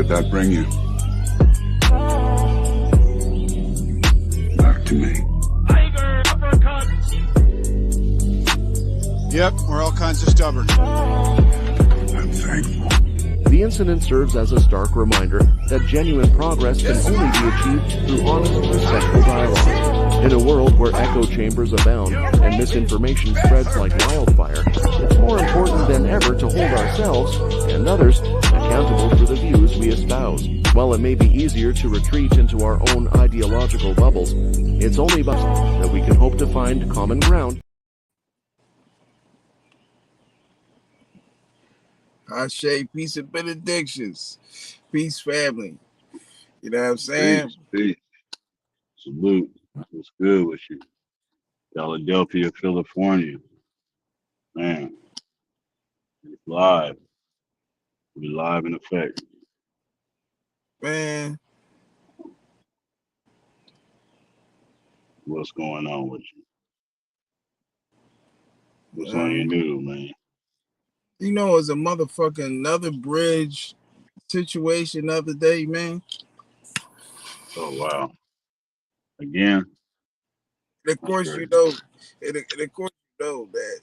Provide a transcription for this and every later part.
did that bring you? Back to me. Tiger uppercut. Yep, we're all kinds of stubborn. I'm thankful. The incident serves as a stark reminder that genuine progress can only be achieved through honest, respectful dialogue. In a world where echo chambers abound and misinformation spreads like wildfire, it's more important than ever to hold ourselves and others accountable for the views we espouse. While it may be easier to retreat into our own ideological bubbles, it's only by that we can hope to find common ground. Ashe, peace and benedictions. Peace, family. You know what I'm saying? Peace. Salute. What's good with you? Philadelphia, California. Man, it's live. We live in effect. Man, What's going on with you? What's on your noodle, man? you know, it's a motherfucking another bridge situation the other day, man. Oh, wow. Again? And of course, you know, that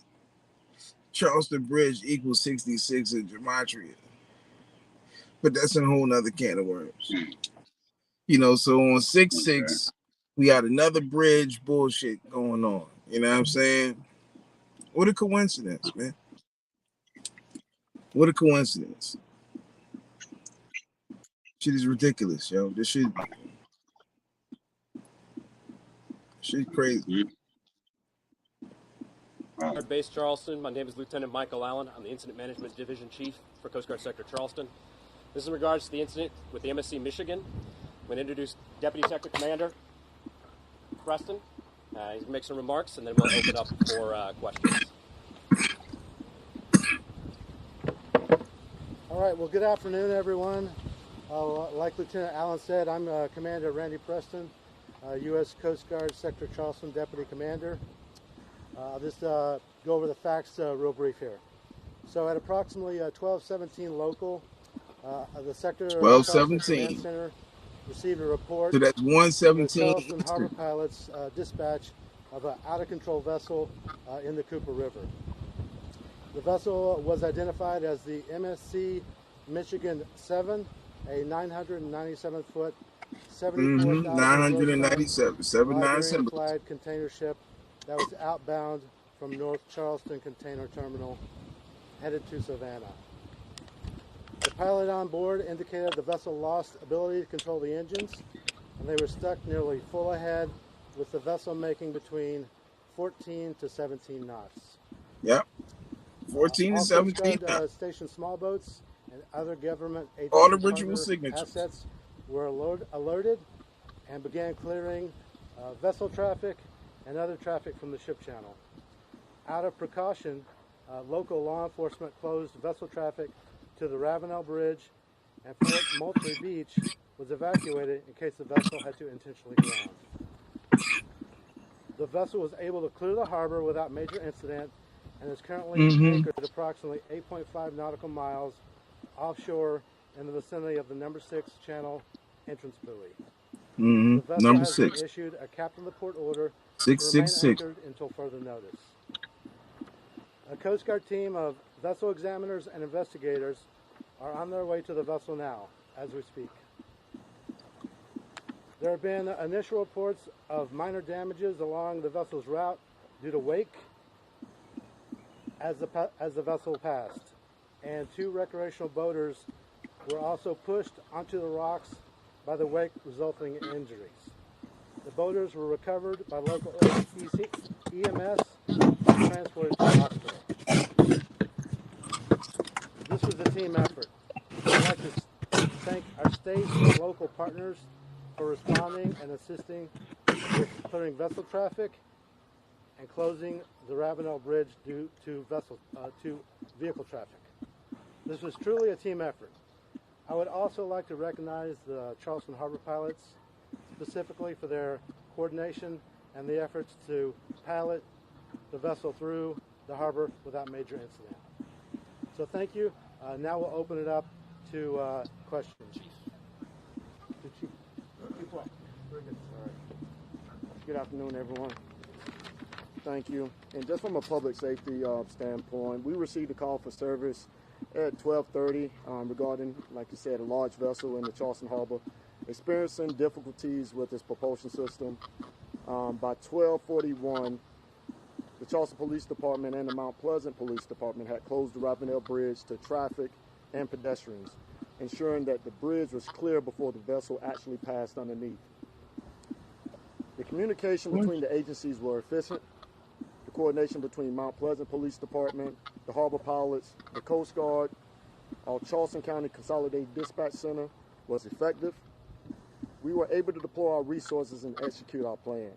Charleston Bridge equals 66 in gematria. But that's a whole nother can of worms. You know, so on 6-6, we got another bridge bullshit going on. You know what I'm saying? What a coincidence, man. What a coincidence. Shit is ridiculous, yo. This shit crazy. Base Charleston. My name is Lieutenant Michael Allen. I'm the Incident Management Division Chief for Coast Guard Sector Charleston. This is in regards to the incident with the MSC Michigan. I'm going to introduce Deputy Sector Commander Preston. He's going to make some remarks, and then we'll open up for questions. All right, well, good afternoon, everyone. Like Lieutenant Allen said, I'm Commander Randy Preston, U.S. Coast Guard Sector Charleston Deputy Commander. I'll just go over the facts real brief here. So at approximately 12:17 local, the Sector 12:17 Center received a report. So that's 1:17 the Charleston Harbor pilots dispatch of an out-of-control vessel in the Cooper River. The vessel was identified as the MSC Michigan 7, a 997-foot, 997 flagged container ship that was outbound from North Charleston Container Terminal, headed to Savannah. The pilot on board indicated the vessel lost ability to control the engines, and they were stuck nearly full ahead, with the vessel making between 14 to 17 knots. Yep. 14 to 17 knots. Station small boats and other government agency all the ritual signatures assets were alerted and began clearing vessel traffic and other traffic from the ship channel. Out of precaution, local law enforcement closed vessel traffic to the Ravenel Bridge, and Fort Moultrie Beach was evacuated in case the vessel had to intentionally ground. The vessel was able to clear the harbor without major incident and is currently anchored at approximately 8.5 nautical miles offshore in the vicinity of the number 6 channel entrance buoy. The vessel number has 6 been issued a captain of the port order 666 to remain anchored until further notice. A Coast Guard team of vessel examiners and investigators are on their way to the vessel now, as we speak. There have been initial reports of minor damages along the vessel's route due to wake as the vessel passed, and 2 recreational boaters were also pushed onto the rocks by the wake, resulting in injuries. The boaters were recovered by local EMS and transported to the hospital. This was a team effort. I'd like to thank our state and local partners for responding and assisting with clearing vessel traffic and closing the Ravenel Bridge due to vehicle traffic. This was truly a team effort. I would also like to recognize the Charleston Harbor pilots, specifically for their coordination and the efforts to pilot the vessel through the harbor without major incident. So thank you. Now we'll open it up to questions. Good afternoon, everyone. Thank you. And just from a public safety standpoint, we received a call for service at 12:30 regarding, like you said, a large vessel in the Charleston Harbor experiencing difficulties with its propulsion system. By 12:41, the Charleston Police Department and the Mount Pleasant Police Department had closed the Ravenel Bridge to traffic and pedestrians, ensuring that the bridge was clear before the vessel actually passed underneath. The communication between the agencies were efficient. The coordination between Mount Pleasant Police Department, the harbor pilots, the Coast Guard, our Charleston County Consolidated Dispatch Center was effective. We were able to deploy our resources and execute our plan.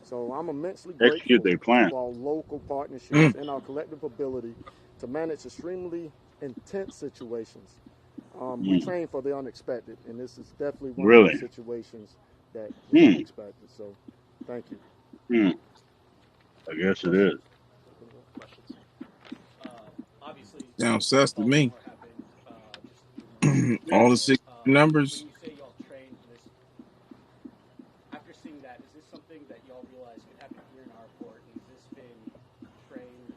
So I'm immensely Execute grateful their plan. for our local partnerships and our collective ability to manage extremely intense situations. We train for the unexpected, and this is definitely one of those situations that was unexpected. So thank you. I guess it is. Obviously, Sounds sus to me. happened, All the six numbers. When you say y'all trained for this, after seeing that, is this something that y'all realize could happen here in our port? And has this been trained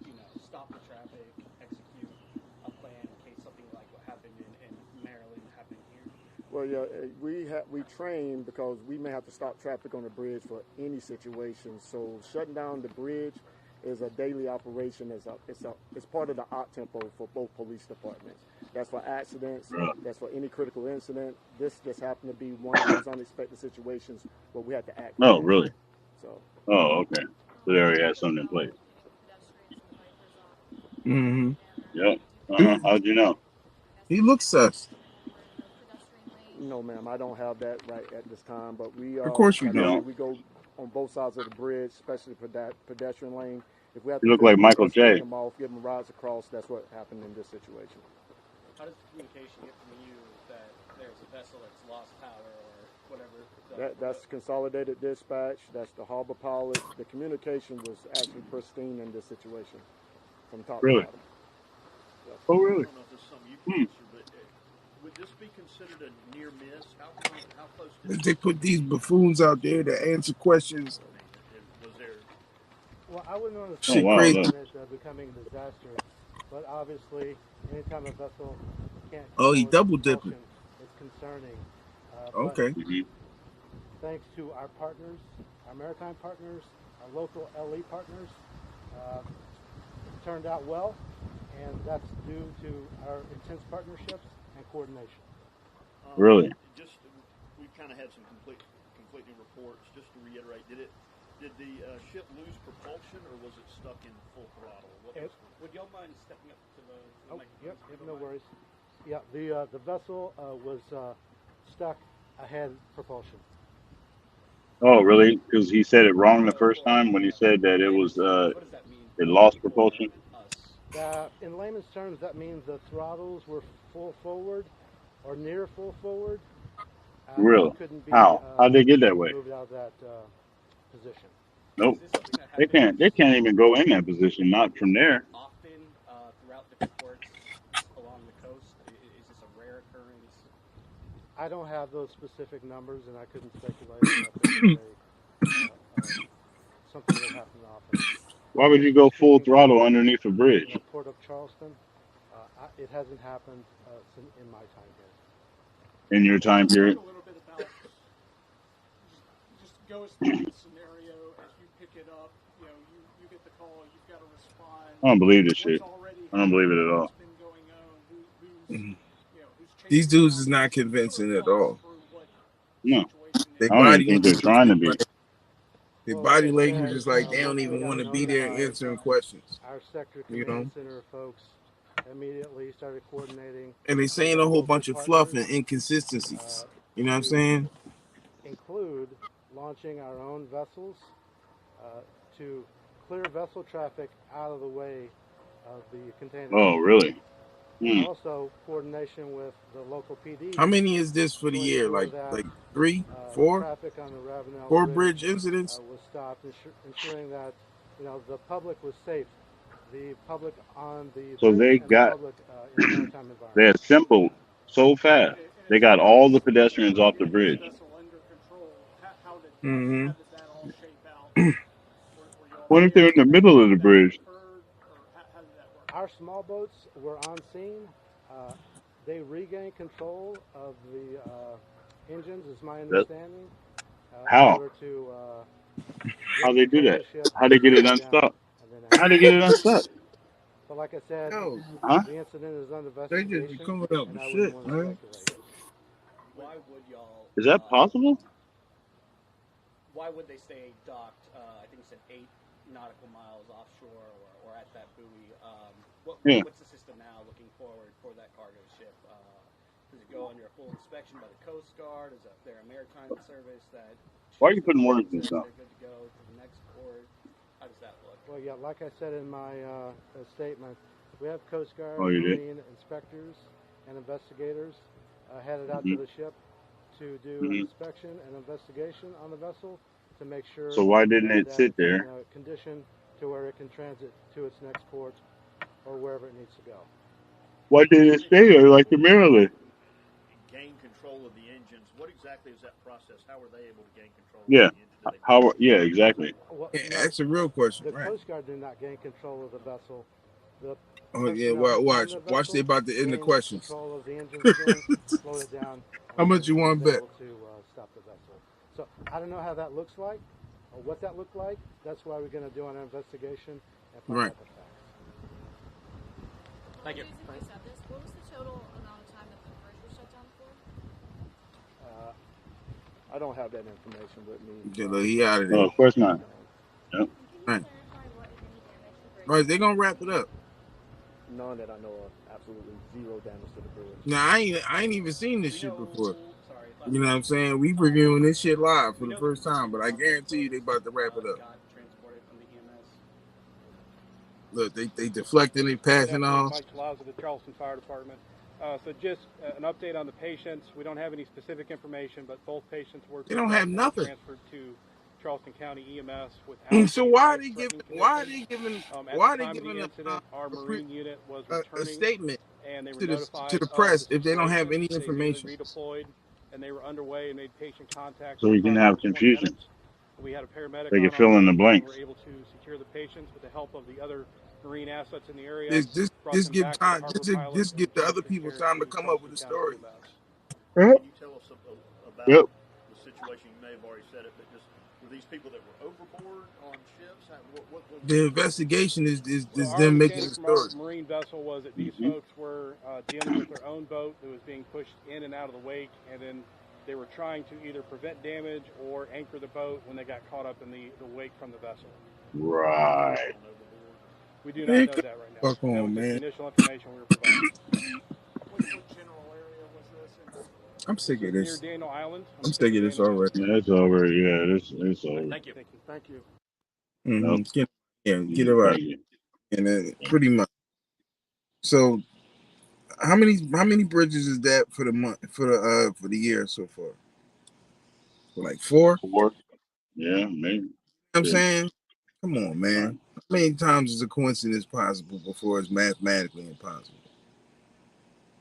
to stop the traffic, execute a plan in case something like what happened in Maryland happened here? Well, yeah, we train because we may have to stop traffic on the bridge for any situation. So shutting down the bridge is a daily operation. It's part of the op tempo for both police departments. That's for accidents. That's for any critical incident. This just happened to be one of those unexpected situations where we had to act. Oh, really? So. Oh, okay. So they already had something in place. Mm-hmm. Yep. How'd you know? He looks sus. No, ma'am, I don't have that right at this time. But we, Of course you like don't. I said, we go on both sides of the bridge, especially for that pedestrian lane. If we have You to look like physically Michael escort J. them off, give them rides across, that's what happened in this situation. How does the communication get from you that there's a vessel that's lost power or whatever? That's consolidated dispatch. That's the harbor pilot. The communication was actually pristine in this situation, from top to bottom. Yes. Oh, really? I don't know if this is something you can answer, but would this be considered a near miss? How close did They put these buffoons out there to answer questions. was there? Well, I wouldn't want to Shit crazy. it becoming a disaster, but obviously, anytime a vessel can't Oh, he control double its dipping. propulsion, it's concerning. Okay. Thanks to our partners, our maritime partners, our local LE partners, it turned out well, and that's due to our intense partnerships and coordination. Really? We've kind of had some conflicting reports. Just to reiterate, did the ship lose propulsion, or was it stuck in full throttle? Would y'all mind stepping up to the Yep, no worries. Yeah, the vessel was stuck ahead propulsion. Oh, really? Because he said it wrong the first time when he said that it was it lost propulsion. In layman's terms, that means the throttles were full forward or near full forward. Really? How? How'd they get that way? Moved out of that position. Nope. They can't even go in that position. Not from there. Often throughout the ports along the coast, is this a rare occurrence? I don't have those specific numbers, and I couldn't speculate. Something that happened often. Why would you go full throttle underneath a bridge? In the Port of Charleston, it hasn't happened in my time here. In your time period? A little bit about just go us through the scenario as you pick it up. You get the call, you've got to respond. I don't believe this shit. I don't believe it at all. These dudes is not convincing at all. No. I don't even think they're trying to be. Their body language is like they don't even want to be there answering questions. Our sector command center folks immediately started coordinating. And they saying a whole bunch of fluff and inconsistencies. You know what I'm saying? Include launching our own vessels to clear vessel traffic out of the way of the container. Oh, really? Also, coordination with the local PD. How many is this for the year? Like 3, 4? Traffic on the Ravenel 4 bridge incidents? Was stopped, ensuring that the public was safe. The public on the so they got they assembled so fast. They got all the pedestrians off the bridge. Mm-hmm. What if they're in the middle of the bridge? How did that work? Our small boats were on scene. They regained control of the engines, is my That understanding, in how? order to How they do tow that? the ship, How they get it slow it down, unstuck? and then How they exit. get it unstuck? But like I said, Yo, Huh? the incident is under they just be investigation, coming up and with I wouldn't shit, want to man. speculate. Why would y'all? Is that possible? Why would they stay docked? I think you said 8 nautical miles offshore or at that buoy. Yeah. What's the system now looking forward for that cargo ship? Does it go under a full inspection by the Coast Guard? Is there a maritime service that Why are checks you the putting words boats in that stuff? they're good to go to the next port? How does that look? Well, yeah, like I said in my statement, we have Coast Guard, Oh, you did? Marine inspectors, and investigators headed out to Hmm. the ship to do an Hmm. inspection and investigation on the vessel to make sure So why didn't it that sit it's in there? a condition to where it can transit to its next port or wherever it needs to go. Why didn't it stay there like the Maryland? Gain control of the engines. What exactly is that process? How were they able to gain control of Yeah. the engine? Did they How? push Yeah, the exactly. Well, Yeah, no, that's a real question, the right? Coast Guard did not gain control of the vessel. The Oh yeah, personnel on watch. the Watch, they vessel about to end the gained questions. control of the engines again, slowed it down, How and much you eventually was want to bet? able to stop the vessel. So I don't know how that looks like or what that looked like. That's why we're going to do an investigation and find Right. out the facts. Thank you. What was the total amount of time that the bridge was shut down for? I don't have that information with me. Yeah, look, he out of No, there. of course not. Yep. Right. Right, they gonna wrap it up. None that I know of. Absolutely zero damage to the bridge. Now I ain't even seen this We shit know. before. Sorry. You know what I'm saying? We reviewing this shit live for We the know first the time, but I guarantee you they about to wrap it up. got transported from the EMS. Look, they deflecting, they passing off. Mike Palazzo, the Charleston Fire Department. So just an update on the patients. We don't have any specific information, but both patients were They picked don't up have and nothing. transferred to Charleston County EMS without So any why are they life-threatening giving? Why are conditions. they giving? At Why the are they time of the giving incident, our Marine unit was a returning, statement and they were to notified the of press the if they don't have situation. any They immediately information? redeployed, and they were underway and made patient contact So for you can have approximately 20 confusion. minutes. We had a paramedic They can on fill in the board and were blanks. able to secure the patients with the help of the other Marine assets in the area. Brought This them give back to the time. harbor pilot This and give the other transferred people care time to to come up Charleston with a County story. EMS. Can you tell us about Yep. the situation? You may have already said it, but just were these people that were overboard on ships? What The investigation is So our them making understanding the from our story. Marine vessel was that these Hmm. folks were dealing with their own boat that was being pushed in and out of the wake, and then they were trying to either prevent damage or anchor the boat when they got caught up in the wake from the vessel. Right. We do not Man, know come that right now. fuck That on, was just the man. initial information we were provided. What general area was this in? I'm sick This of was near this. Daniel Island. I'm sick of this already. Yeah, it's over. Yeah, it's over. Thank you. Thank you. Yep. Get Mhm. it right. Thank you. And pretty much. So how many bridges is that for the month for the year so far? For like 4? You know 4. Yeah, maybe. what I'm Yeah. saying? Come on, Right. man. How many times is a coincidence possible before it's mathematically impossible?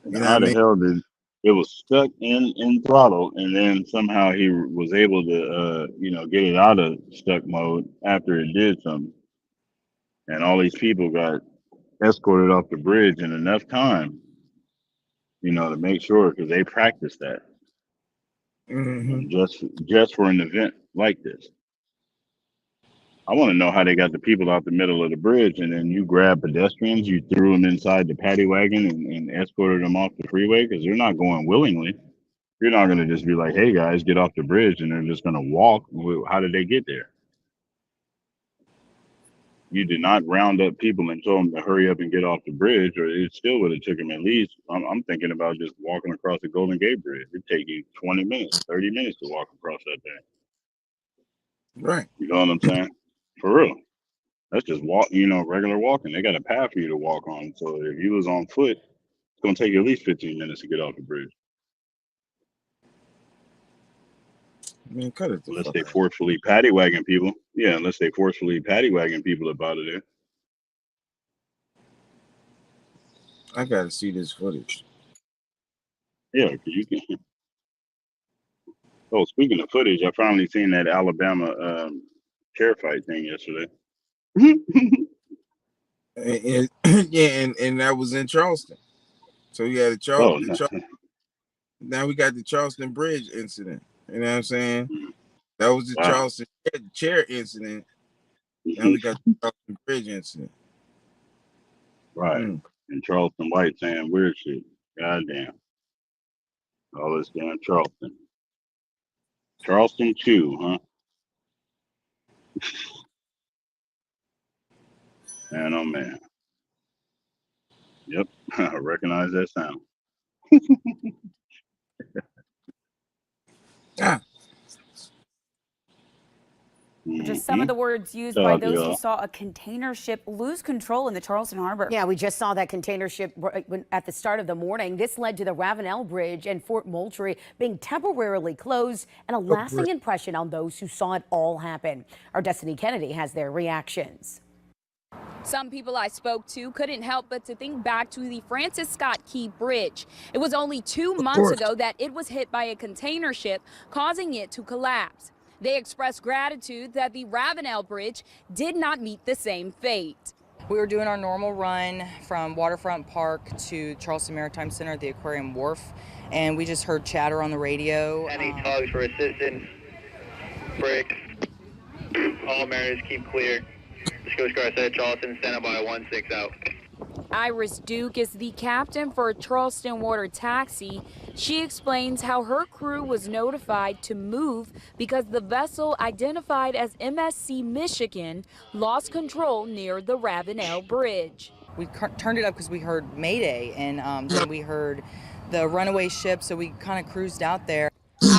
And You know what how I the mean? hell did it was stuck in throttle, and then somehow he was able to get it out of stuck mode after it did something, and all these people got escorted off the bridge in enough time, to make sure because they practiced that, Mm-hmm. just for an event like this. I want to know how they got the people out the middle of the bridge, and then you grab pedestrians, you threw them inside the paddy wagon, and escorted them off the freeway because they're not going willingly. You're not going to just be like, hey guys, get off the bridge, and they're just going to walk. How did they get there? You did not round up people and tell them to hurry up and get off the bridge, or it still would have took them at least. I'm thinking about just walking across the Golden Gate Bridge. It'd take you 20 minutes, 30 minutes to walk across that thing. Right. You know what I'm saying? For real. That's just regular walking. They got a path for you to walk on. So if you was on foot, it's going to take you at least 15 minutes to get off the bridge. I mean, cut it the Unless fuck they out. forcefully paddy wagon people. Yeah, unless they forcefully paddy wagon people up out of there. I gotta see this footage. Yeah, because you can. Oh, speaking of footage, I finally seen that Alabama chair fight thing yesterday. And yeah, and that was in Charleston. So we had Oh, no. now we got the Charleston Bridge incident. You know what I'm saying? That was the Wow. Charleston chair incident. Now we got the Charleston Bridge incident. Right. And Charleston White saying weird shit. Goddamn. All this damn Charleston. Charleston Chew, huh? Man, oh man. Yep. I recognize that sound. Just some of the words used by those who saw a container ship lose control in the Charleston Harbor. Yeah, we just saw that container ship at the start of the morning. This led to the Ravenel Bridge and Fort Moultrie being temporarily closed, and a lasting impression on those who saw it all happen. Our Destiny Kennedy has their reactions. Some people I spoke to couldn't help but to think back to the Francis Scott Key Bridge. It was only 2 months ago that it was hit by a container ship, causing it to collapse. They expressed gratitude that the Ravenel Bridge did not meet the same fate. We were doing our normal run from Waterfront Park to Charleston Maritime Center at the Aquarium Wharf, and we just heard chatter on the radio. Any tugs for assistance? Bricks. All mariners keep clear. This Coast Guard said Charleston, stand by 16 out. Iris Duke is the captain for a Charleston Water taxi. She explains how her crew was notified to move because the vessel identified as MSC Michigan lost control near the Ravenel Bridge. We turned it up because we heard Mayday, and then we heard the runaway ship, so we kind of cruised out there.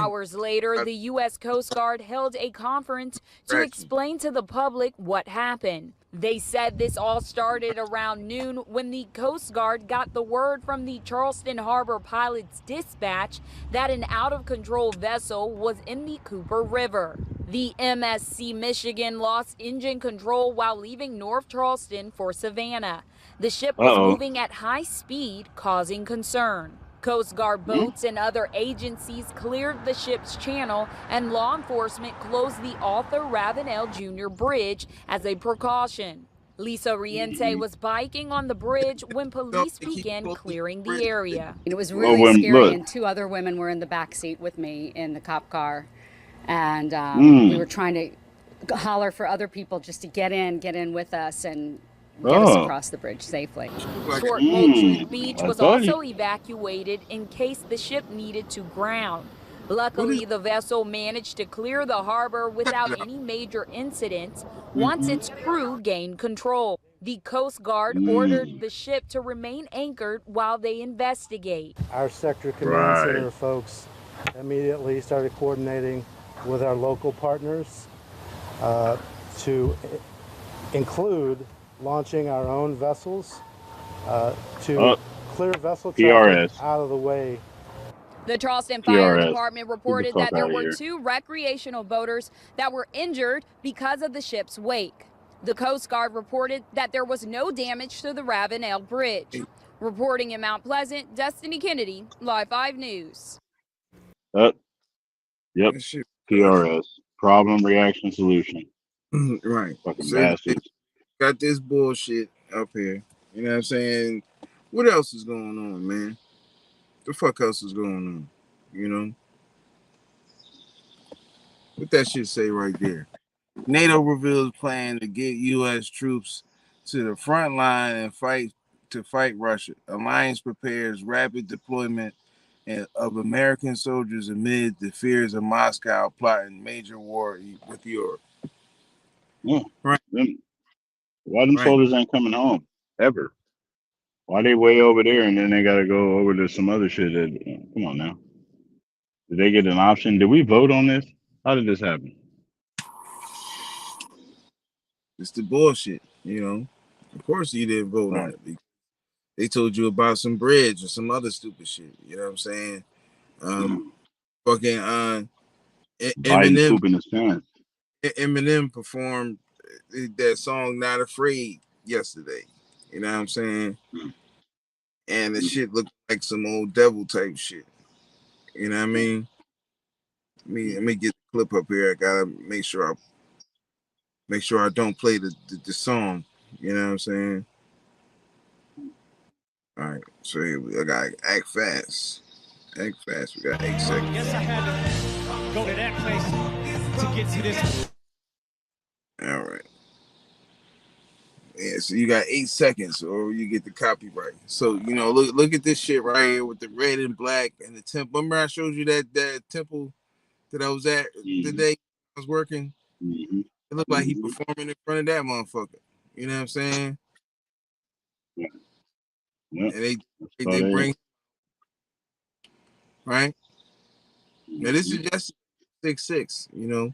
Hours later, the U.S. Coast Guard held a conference to explain to the public what happened. They said this all started around noon when the Coast Guard got the word from the Charleston Harbor Pilot's Dispatch that an out-of-control vessel was in the Cooper River. The MSC Michigan lost engine control while leaving North Charleston for Savannah. The ship was moving at high speed, causing concern. Coast Guard boats and other agencies cleared the ship's channel, and law enforcement closed the Arthur Ravenel Jr. Bridge as a precaution. Lisa Riente was biking on the bridge when police began clearing the area. It was really scary, and 2 other women were in the back seat with me in the cop car, and we were trying to holler for other people just to get in with us and get us across the bridge safely. Fort Moultrie Beach was also evacuated in case the ship needed to ground. Luckily, the vessel managed to clear the harbor without any major incidents once its crew gained control. The Coast Guard ordered the ship to remain anchored while they investigate. Our sector command center folks immediately started coordinating with our local partners to include launching our own vessels to clear vessel traffic out of the way. The Charleston Fire Department reported that there were 2 recreational boaters that were injured because of the ship's wake. The Coast Guard reported that there was no damage to the Ravenel Bridge. Reporting in Mount Pleasant, Destiny Kennedy, Live 5 News. Yep. PRS. Problem, reaction, solution. Right. Fucking bastards. Got this bullshit up here. You know what I'm saying? What else is going on, man? The fuck else is going on? You know? What that shit say right there? NATO reveals plan to get U.S. troops to the front line and fight Russia. Alliance prepares rapid deployment of American soldiers amid the fears of Moscow plotting major war with Europe. Yeah. Right. Why them soldiers ain't coming home ever? Why they way over there and then they got to go over to some other shit? Come on now. Did they get an option? Did we vote on this? How did this happen? It's the bullshit, you know. Of course you didn't vote on it. They told you about some bridge or some other stupid shit. You know what I'm saying? Fucking Eminem performed that song "Not Afraid" yesterday. You know what I'm saying? And the shit looked like some old devil type shit. You know what I mean? Let me get the clip up here. I gotta make sure Make sure I don't play the song. You know what I'm saying? All right. So here I got act fast. Act fast. We got 8 seconds. Guess I had to go to that place to get to this. All right. Yeah, so you got 8 seconds or you get the copyright. So, look at this shit right here with the red and black and the temple. Remember I showed you that temple that I was at the day I was working? Mm-hmm. It looked like he performing in front of that motherfucker. You know what I'm saying? Yeah. Yep. And they bring, right? Now this is just 6/6,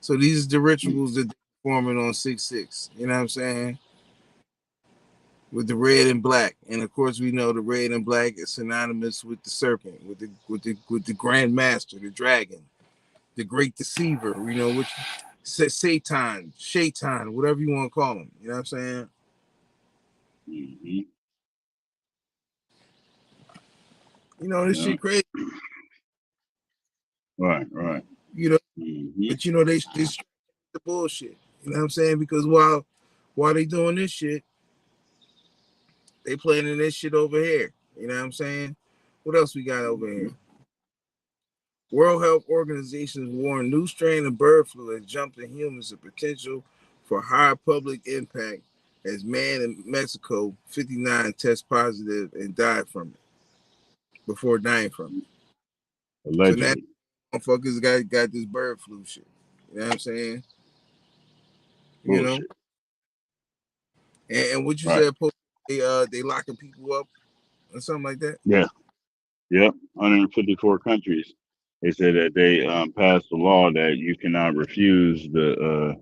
So these are the rituals that they're performing on 6/6. You know what I'm saying? With the red and black, and of course we know the red and black is synonymous with the serpent, with the Grand Master, the dragon, the great deceiver. Which Satan, Shaitan, whatever you want to call him. You know what I'm saying? Mm-hmm. This shit crazy. Right. Mm-hmm. But they the bullshit. You know what I'm saying? Because while they doing this shit, they planning this shit over here. You know what I'm saying? What else we got over here? World Health Organization warn new strain of bird flu has jumped in humans, a potential for high public impact as man in Mexico 59 test positive and died from it before dying from it. Allegedly. So now motherfuckers got this bird flu shit. You know what I'm saying? Bullshit. And what you right. said, they locking people up or something like that? Yeah. Yep. 154 countries. They said that they passed a law that you cannot refuse the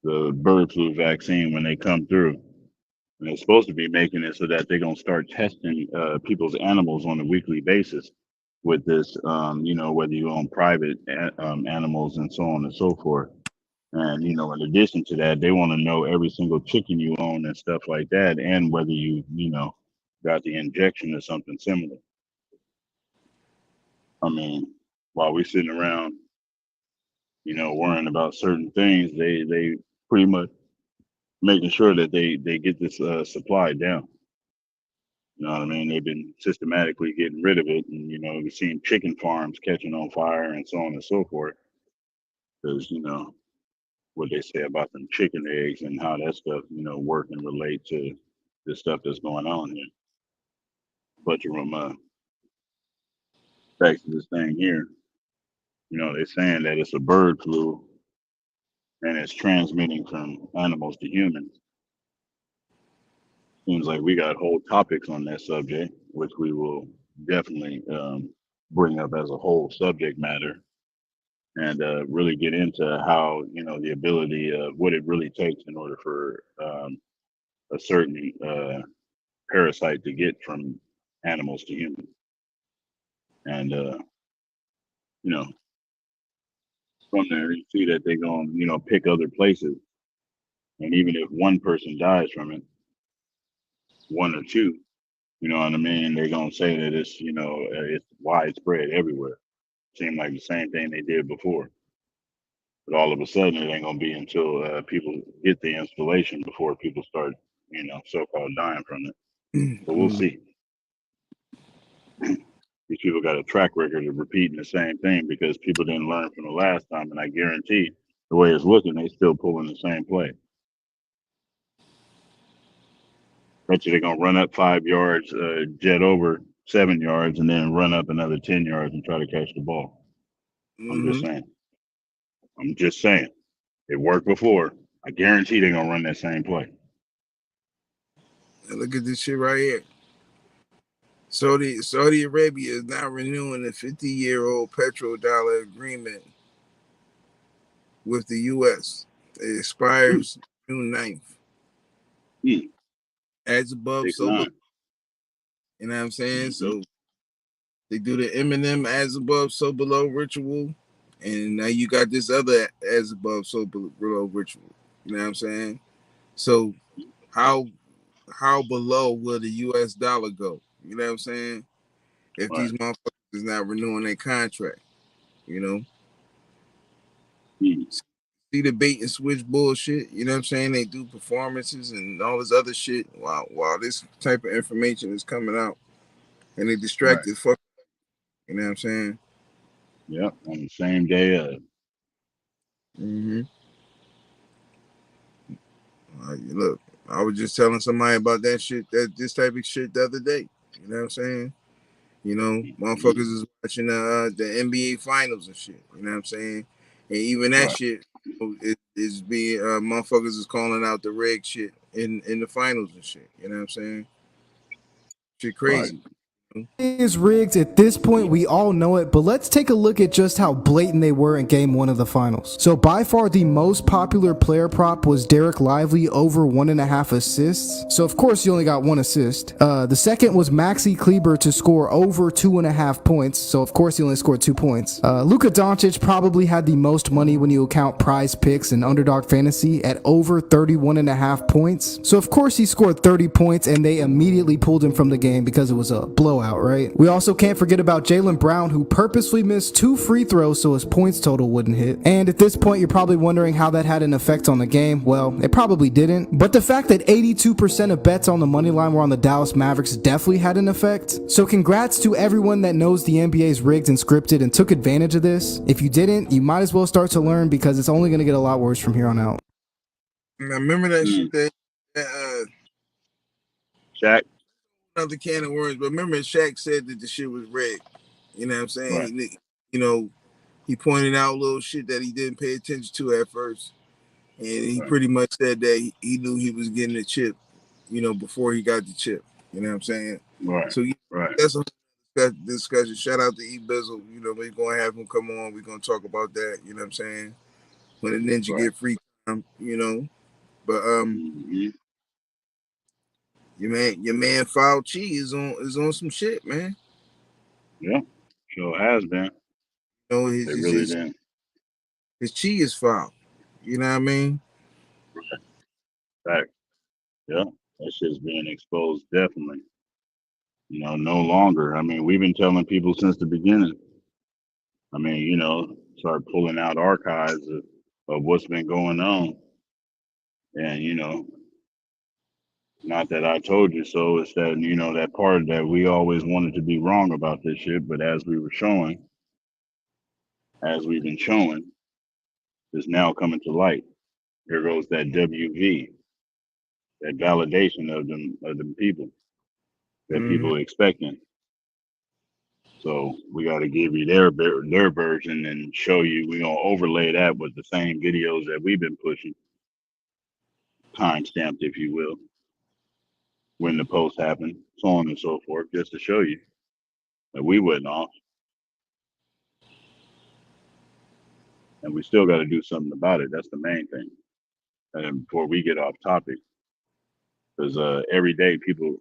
bird flu vaccine when they come through. And they're supposed to be making it so that they're gonna start testing people's animals on a weekly basis with this, whether you own private animals and so on and so forth. And in addition to that, they want to know every single chicken you own and stuff like that, and whether you got the injection or something similar. I mean, while we're sitting around, worrying about certain things, they pretty much making sure that they get this supply down. You know what I mean? They've been systematically getting rid of it, and we've seen chicken farms catching on fire and so on and so forth. Because what they say about them chicken eggs and how that stuff work and relate to the stuff that's going on here. But back to this thing here, they're saying that it's a bird flu and it's transmitting from animals to humans. Seems like we got whole topics on that subject, which we will definitely bring up as a whole subject matter and really get into how, the ability of what it really takes in order for a certain parasite to get from animals to humans. And, from there, you see that they're going to, pick other places. And even if one person dies from it, one or two, you know what I mean? They're going to say that it's, it's widespread everywhere. Seemed like the same thing they did before. But all of a sudden, it ain't going to be until people get the installation before people start, so-called dying from it. But we'll see. These people got a track record of repeating the same thing because people didn't learn from the last time. And I guarantee the way it's looking, they still pulling the same play. Bet you they're going to run up 5 yards, jet over 7 yards, and then run up another 10 yards and try to catch the ball. I'm just saying. It worked before. I guarantee they're going to run that same play. Now look at this shit right here. Saudi Arabia is now renewing a 50-year-old petrodollar agreement with the U.S. It expires June 9th. As above, so below. You know what I'm saying? So they do the Eminem as above, so below ritual. And now you got this other as above, so below ritual. You know what I'm saying? So how below will the US dollar go? You know what I'm saying? If these motherfuckers is not renewing their contract, see the bait and switch bullshit. You know what I'm saying? They do performances and all this other shit while this type of information is coming out, and they distract the fuck. You know what I'm saying? Yep, on the same day of. Look, I was just telling somebody about that shit, this type of shit the other day. You know what I'm saying? You know, motherfuckers is watching the NBA finals and shit. You know what I'm saying? And even that shit is being motherfuckers is calling out the reg shit in the finals and shit. You know what I'm saying? Shit crazy. Is rigged at this point, we all know it, but let's take a look at just how blatant they were in game 1 of the finals. So by far the most popular player prop was Derek Lively over 1.5 assists. So of course he only got 1 assist. The second was Maxi Kleber to score over 2.5 points. So of course he only scored 2 points. Luka Doncic probably had the most money when you account prize picks and underdog fantasy at over 31.5 points. So of course he scored 30 points and they immediately pulled him from the game because it was a blowout, right? We also can't forget about Jaylen Brown, who purposely missed 2 free throws so his points total wouldn't hit. And at this point, you're probably wondering how that had an effect on the game. Well, it probably didn't. But the fact that 82% of bets on the money line were on the Dallas Mavericks definitely had an effect. So congrats to everyone that knows the NBA is rigged and scripted and took advantage of this. If you didn't, you might as well start to learn because it's only going to get a lot worse from here on out. I remember that shit that Shaq. Another can of worms, but remember Shaq said that the shit was rigged. You know what I'm saying? Right. You know, he pointed out little shit that he didn't pay attention to at first, and he pretty much said that he knew he was getting the chip, you know, before he got the chip. You know what I'm saying? Right. So right. that's a discussion. Shout out to E Bizzle. You know, we're gonna have him come on. We're gonna talk about that. You know what I'm saying? When the ninja get free time, you know. But your man Fauci is on some shit, man. Yeah, sure has been. You know, they really didn't. His chi is foul. You know what I mean? Fact. Yeah, that shit's being exposed definitely. You know, no longer. I mean, we've been telling people since the beginning. I mean, you know, start pulling out archives of what's been going on. And, you know, not that I told you so, it's that, you know, that part that we always wanted to be wrong about this shit, but as we were showing, as we've been showing, is now coming to light. Here goes that WV, that validation of them people that people are expecting. So we got to give you their version and show you. We're gonna overlay that with the same videos that we've been pushing, time stamped, if you will, when the post happened, so on and so forth, just to show you that we wasn't off, and we still got to do something about it. That's the main thing. And before we get off topic, because every day people,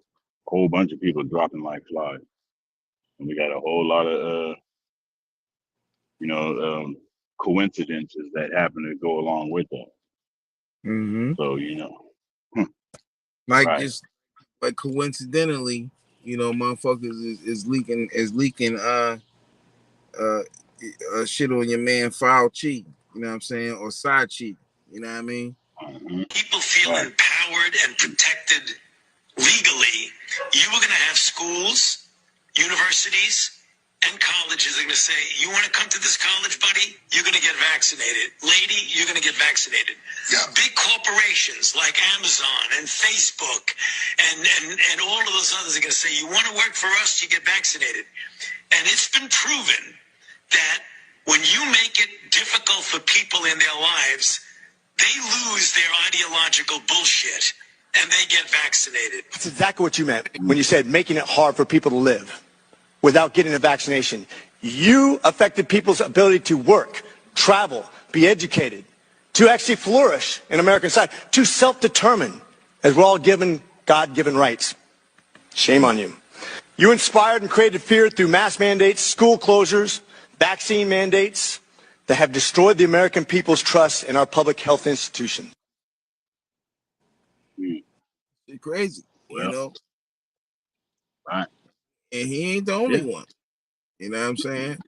whole bunch of people dropping like flies, and we got a whole lot of you know, coincidences that happen to go along with that. So, you know, like just like coincidentally, you know, motherfuckers is leaking shit on your man Fauci. You know what I'm saying? Or Sah Chi. You know what I mean? People feel empowered and protected legally. You were going to have schools, universities, and colleges are going to say, you want to come to this college, buddy? You're going to get vaccinated. Lady, you're going to get vaccinated. Yeah. Big corporations like Amazon and Facebook and all of those others are going to say, you want to work for us, you get vaccinated. And it's been proven that when you make it difficult for people in their lives, they lose their ideological bullshit and they get vaccinated. That's exactly what you meant when you said making it hard for people to live without getting a vaccination. You affected people's ability to work, travel, be educated, to actually flourish in American society, to self-determine, as we're all given God-given rights. Shame on you. You inspired and created fear through mass mandates, school closures, vaccine mandates that have destroyed the American people's trust in our public health institutions. It's crazy, you know. And he ain't the only one. You know what I'm saying?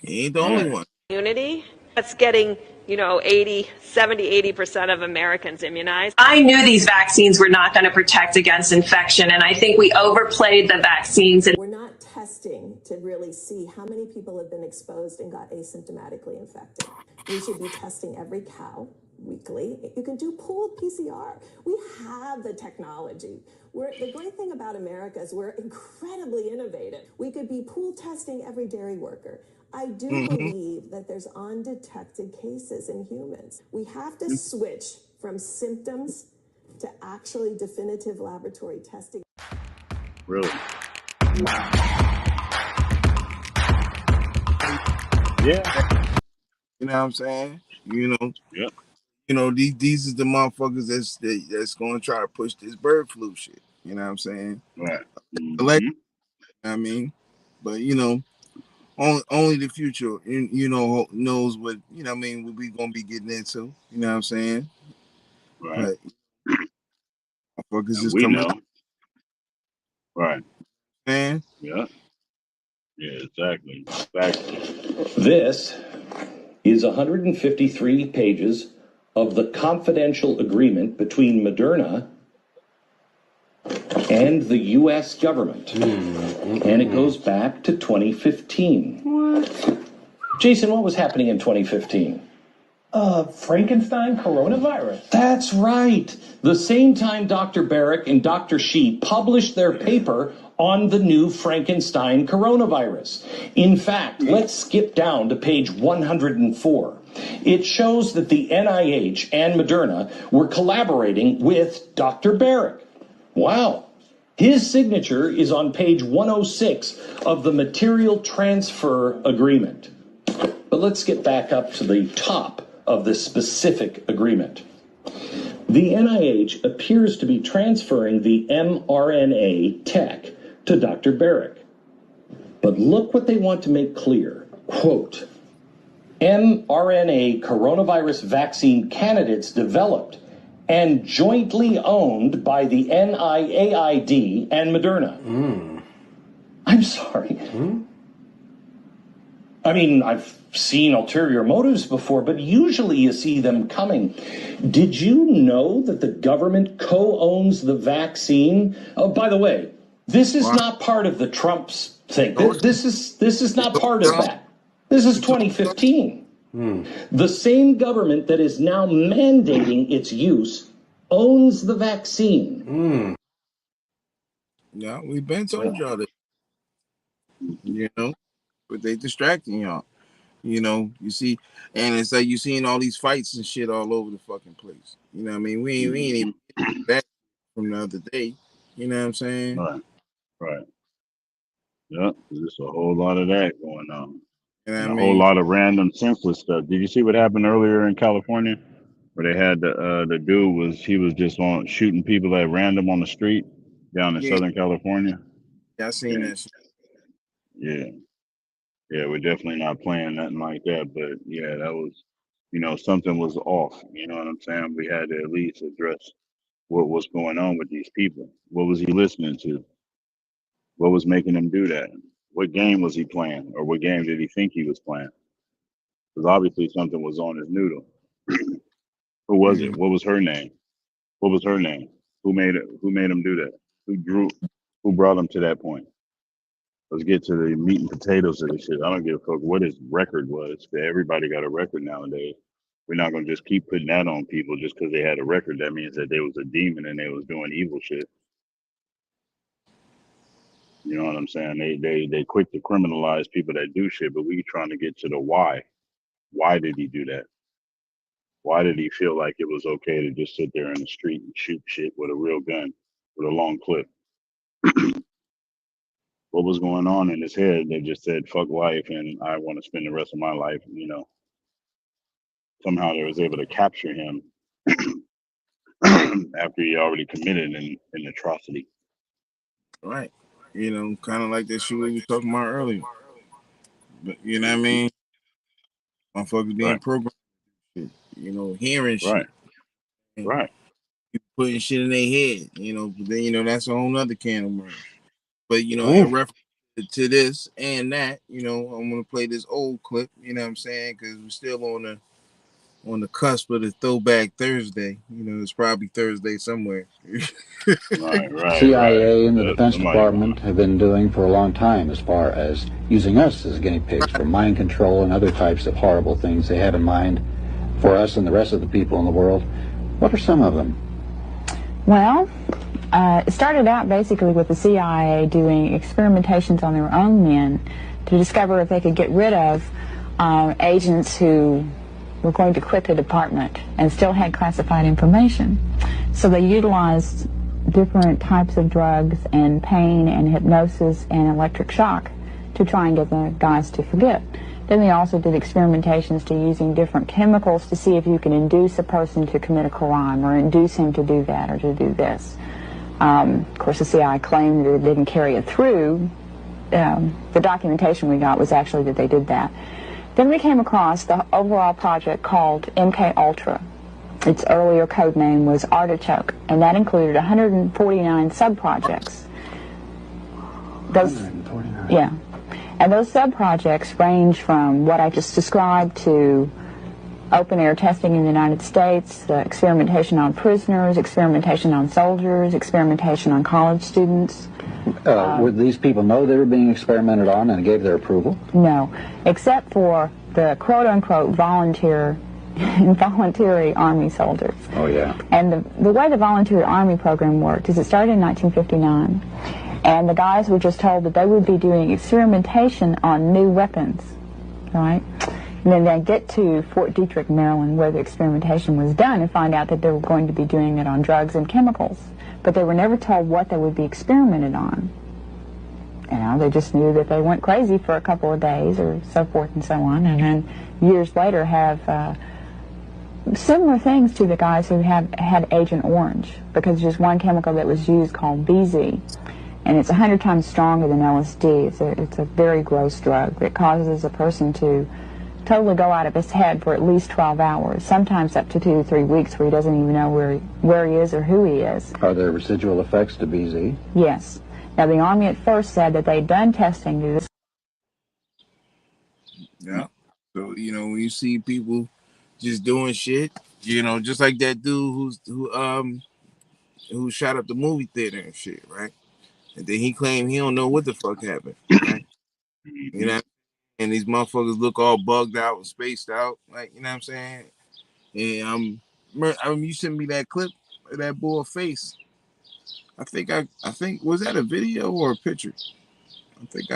He ain't the only one. Unity, That's getting, 80% of Americans immunized. I knew these vaccines were not going to protect against infection, and I think we overplayed the vaccines. We're not testing to really see how many people have been exposed and got asymptomatically infected. We should be testing every cow weekly. You can do pooled PCR. We have the technology. The great thing about America is we're incredibly innovative. We could be pool testing every dairy worker. I do believe that there's undetected cases in humans. We have to switch from symptoms to actually definitive laboratory testing. Really? Yeah. You know what I'm saying? Yep. These is the motherfuckers that's going to try to push this bird flu shit. You know what I'm saying? Right. I mean, but only the future, knows what what we gonna be getting into. You know what I'm saying? Right. But motherfuckers just We coming know. out. Right. Man. Yeah. Yeah. Exactly. This is 153 pages of the confidential agreement between Moderna and the U.S. government. And it goes back to 2015. What? Jason, what was happening in 2015? Frankenstein coronavirus. That's right. The same time Dr. Barrick and Dr. Shi published their paper on the new Frankenstein coronavirus. In fact, let's skip down to page 104. It shows that the NIH and Moderna were collaborating with Dr. Barrick. Wow. His signature is on page 106 of the material transfer agreement. But let's get back up to the top of this specific agreement. The NIH appears to be transferring the mRNA tech to Dr. Barrick. But look what they want to make clear. Quote, mRNA coronavirus vaccine candidates developed and jointly owned by the NIAID and Moderna. I'm sorry. I mean, I've seen ulterior motives before, but usually you see them coming. Did you know that the government co-owns the vaccine? Oh, by the way, this is not part of the Trump's thing. This is not part of that. This is 2015. The same government that is now mandating its use owns the vaccine. Yeah, we've been told y'all that. But they distracting y'all. You see, and it's like you seeing all these fights and shit all over the fucking place. You know what I mean? We ain't even back from the other day. You know what I'm saying? Right. Yep. There's a whole lot of that going on. You know And what a I whole mean? lot of random senseless stuff. Did you see what happened earlier in California? Where they had the dude was just on shooting people at random on the street down in Southern California. Yeah, I seen that shit. Yeah. Yeah, we're definitely not playing nothing like that. But yeah, that was, something was off. You know what I'm saying? We had to at least address what was going on with these people. What was he listening to? What was making him do that? What game was he playing? Or what game did he think he was playing? Because obviously something was on his noodle. Who was it? What was her name? What was her name? Who made it? Who made him do that? Who brought him to that point? Let's get to the meat and potatoes of this shit. I don't give a fuck what his record was. Everybody got a record nowadays. We're not gonna just keep putting that on people just because they had a record. That means that they was a demon and they was doing evil shit. You know what I'm saying? They quick to criminalize people that do shit, but we trying to get to the why. Why did he do that? Why did he feel like it was okay to just sit there in the street and shoot shit with a real gun, with a long clip? What was going on in his head that just said, fuck life and I want to spend the rest of my life, Somehow they was able to capture him after he already committed an atrocity. Right. Kind of like that shit we were talking about earlier. But you know what I mean? Motherfuckers being programmed. Hearing shit. Right. Putting shit in their head. But then, that's a whole nother can of worms. But, in reference to this and that. You know, I'm gonna play this old clip. You know what I'm saying? Because we're still on the cusp of the Throwback Thursday. You know, it's probably Thursday somewhere. CIA and the Defense Department have been doing for a long time as far as using us as guinea pigs for mind control and other types of horrible things they have in mind for us and the rest of the people in the world. What are some of them? Well, it started out basically with the CIA doing experimentations on their own men to discover if they could get rid of agents who were going to quit the department and still had classified information. So they utilized different types of drugs and pain and hypnosis and electric shock to try and get the guys to forget. Then they also did experimentations to using different chemicals to see if you can induce a person to commit a crime or induce him to do that or to do this. Of course, the CIA claimed that it didn't carry it through. The documentation we got was actually that they did that. Then we came across the overall project called MK Ultra. Its earlier code name was Artichoke, and that included 149 sub-projects. Those, 149. Yeah. And those sub-projects range from what I just described to open-air testing in the United States, experimentation on prisoners, experimentation on soldiers, experimentation on college students. Would these people know they were being experimented on and gave their approval? No, except for the quote-unquote voluntary Army soldiers. Oh, yeah. And the way the voluntary Army program worked is it started in 1959, and the guys were just told that they would be doing experimentation on new weapons, right? And then they'd get to Fort Detrick, Maryland, where the experimentation was done, and find out that they were going to be doing it on drugs and chemicals. But they were never told what they would be experimented on. You know, they just knew that they went crazy for a couple of days or so forth and so on, and then years later have similar things to the guys who had Agent Orange, because there's one chemical that was used called BZ, and it's 100 times stronger than LSD. It's a very gross drug that causes a person to totally go out of his head for at least 12 hours, sometimes up to 2 to 3 weeks, where he doesn't even know where he is or who he is. Are there residual effects to BZ? Yes. Now, the Army at first said that they'd done testing to this. Yeah. So, you know, when you see people just doing shit, you know, just like that dude who shot up the movie theater and shit, right? And then he claimed he don't know what the fuck happened, right? You know, and these motherfuckers look all bugged out and spaced out, like, you know what I'm saying? And you sent me that clip of that boy's face. I think was that a video or a picture? I think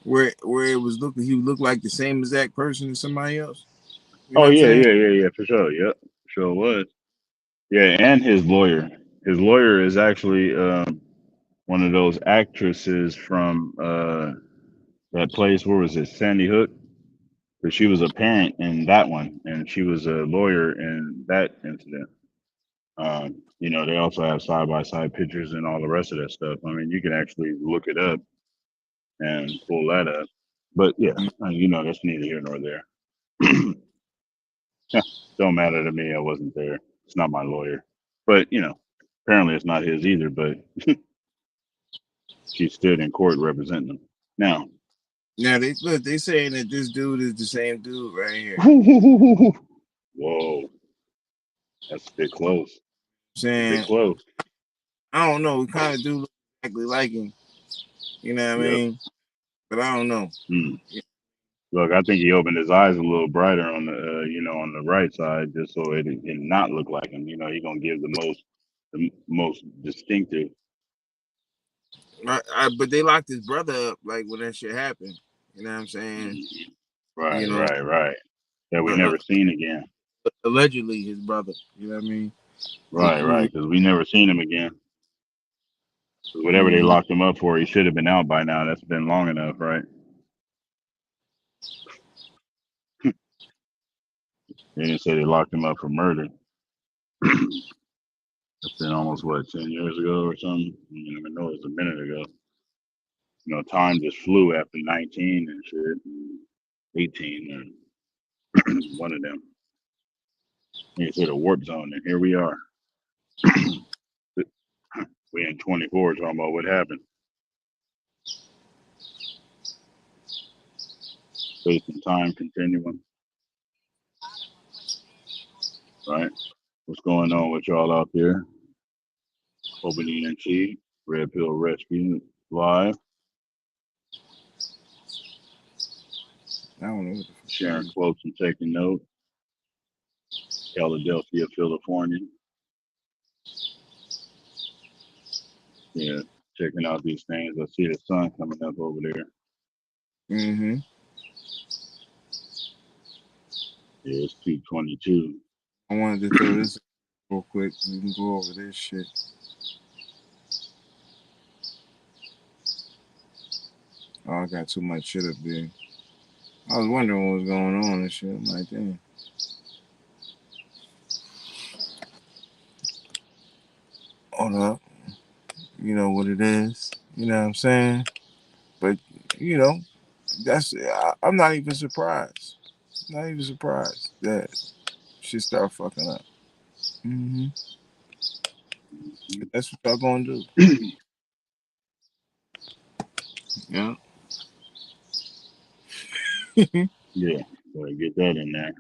where it was looking, he looked like the same exact person as somebody else. You know Oh what I'm yeah, saying? yeah, for sure. Yep, sure was. Yeah, and his lawyer. His lawyer is actually one of those actresses from that place. Where was it? Sandy Hook. But she was a parent in that one, and she was a lawyer in that incident. You know, they also have side by side pictures and all the rest of that stuff. I mean, you can actually look it up and pull that up. But yeah, you know, that's neither here nor there. Don't matter to me. I wasn't there. It's not my lawyer. But you know, apparently it's not his either. But she stood in court representing him. Now they saying that this dude is the same dude right here. Whoa, that's a bit close. Saying, a bit close. I don't know. We kind of do look exactly like him. You know what I mean? But I don't know. Look, I think he opened his eyes a little brighter on the, you know, on the right side, just so it not look like him. You know, he gonna give the most distinctive. But they locked his brother up like when that shit happened. You know what I'm saying? Right, you know, right. That we never seen again. Allegedly, his brother. You know what I mean? Right. Because we never seen him again. Whatever they locked him up for, he should have been out by now. That's been long enough, right? They didn't say they locked him up for murder. That's been almost 10 years ago or something. I know it was a minute ago. You know, time just flew after 19 and shit, and 18 or one of them. It's hit a warp zone, and here we are. We in 24 talking about what happened. Space and time continuum. Right? What's going on with y'all out there? OBNT, Red Pill Rescue live. I don't know. Sharing quotes and taking notes. Philadelphia, California. Yeah, checking out these things. I see the sun coming up over there. Mm-hmm. Yeah, it's 2:22. I wanted to throw this real quick. We can go over this shit. Oh, I got too much shit up there. I was wondering what was going on and shit. I'm like, damn. Hold up. You know what it is. You know what I'm saying? But, you know, I'm not even surprised. Not even surprised that shit start fucking up. Mm-hmm. That's what y'all gonna do. Yeah. Yeah, so get that in there.